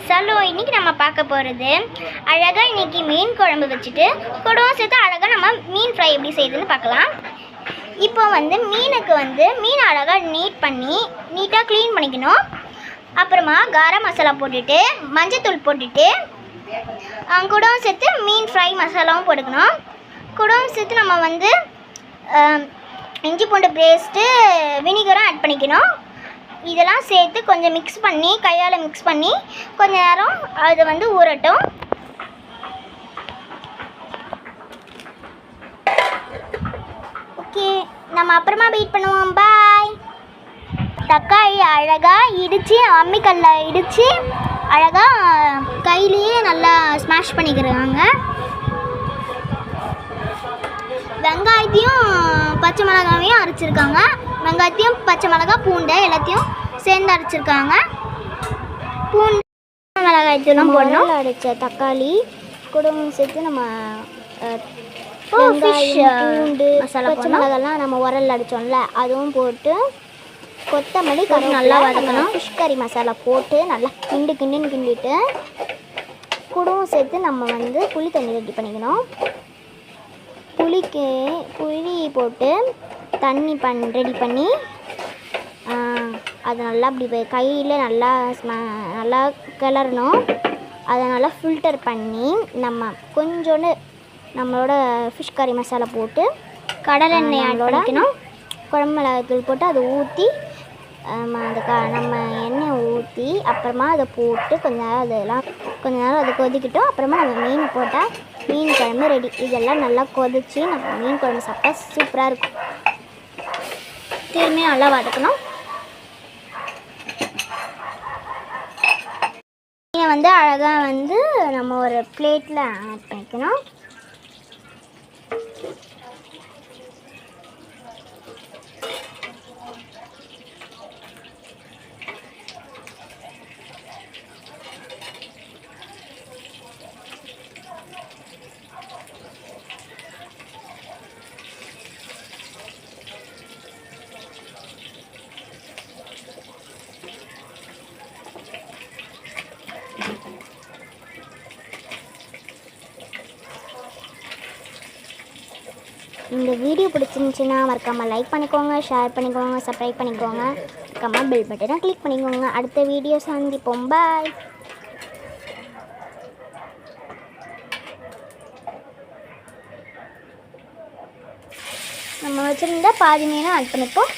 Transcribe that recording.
சலோ இன்னைக்கு நம்ம பார்க்க போகிறது அழகாக இன்னைக்கு மீன் குழம்பு வச்சுட்டு கூடவும் சேர்த்து அழகாக நம்ம மீன் ஃப்ரை எப்படி செய்யுதுன்னு பார்க்கலாம். இப்போ மீனுக்கு மீன் அழகாக நீட்டாக க்ளீன் பண்ணிக்கணும். அப்புறமா கரம் மசாலா போட்டுட்டு மஞ்சத்தூள் போட்டுட்டு கூடவும் சேர்த்து மீன் ஃப்ரை மசாலாவும் போட்டுக்கணும். கூடவும் சேர்த்து நம்ம இஞ்சி பூண்டு பேஸ்ட்டு வினிகரும் ஆட் பண்ணிக்கணும். இதெல்லாம் சேர்த்து கொஞ்சம் கையால் மிக்ஸ் பண்ணி கொஞ்ச நேரம் அது ஊறட்டும். ஓகே, நம்ம அப்புறமா வெயிட் பண்ணுவோம். பாய். தக்காளி அழகாக இடித்து அம்மிக்கல்ல இடித்து அழகாக கையிலேயே நல்லா ஸ்மாஷ் பண்ணிக்கிறாங்க. வெங்காயத்தையும் பச்சை மிளகாவையும் அரைச்சிருக்காங்க. வெங்காயத்தையும் பச்சை மிளகாய் பூண்டை எல்லாத்தையும் சேர்ந்து அரைச்சிருக்காங்க. பூண்டு மிளகாயத்தெல்லாம் போடணும். அரைச்ச தக்காளி கூடவும் சேர்த்து நம்ம பூண்டு மசாலா பச்சை மிளகாலாம் நம்ம உரல் அடித்தோம்ல அதுவும் போட்டு கொத்தமல்லி கறி நல்லா வதக்கணும். ஃபிஷ் கறி மசாலா போட்டு நல்லா கிண்டிட்டு கூடவும் சேர்த்து நம்ம புளி தண்ணி ரெடி பண்ணிக்கணும். புளி போட்டு தண்ணி ரெடி பண்ணி அது நல்லா அப்படி கையில் நல்லா கிளறணும். அதை நல்லா ஃபில்டர் பண்ணி நம்ம கொஞ்சோண்டு நம்மளோட ஃபிஷ் கறி மசாலா போட்டு கடலெண்ணெய் ஆட் பண்ணிக்கணும். குழம்பு மிளகாய்த்தூள் போட்டு அதை ஊற்றி நம்ம எண்ணெய் ஊற்றி அப்புறமா அதை போட்டு கொஞ்ச நேரம் அதை கொதிக்கிட்டோம். அப்புறமா நம்ம மீன் போட்டால் மீன் குழம்பு ரெடி. இதெல்லாம் நல்லா கொதித்து நம்ம மீன் குழம்பு சாப்பிட்டா சூப்பராக இருக்கும். திரும்பியும் நல்லா வதக்கணும். மீனை அழகாக நம்ம ஒரு பிளேட்டில் ஆட் பண்ணிக்கணும். இந்த வீடியோ பிடிச்சிருந்துச்சின்னா மறக்காமல் லைக் பண்ணிக்கோங்க, ஷேர் பண்ணிக்கோங்க, சப்ஸ்கிரைப் பண்ணிக்கோங்க, மறக்காமல் பெல் பட்டனை கிளிக் பண்ணிக்கோங்க. அடுத்த வீடியோ சந்திப்போம். பாய். நம்ம வச்சுருந்தா பாதி மீனை ஆட் பண்ணிப்போம்.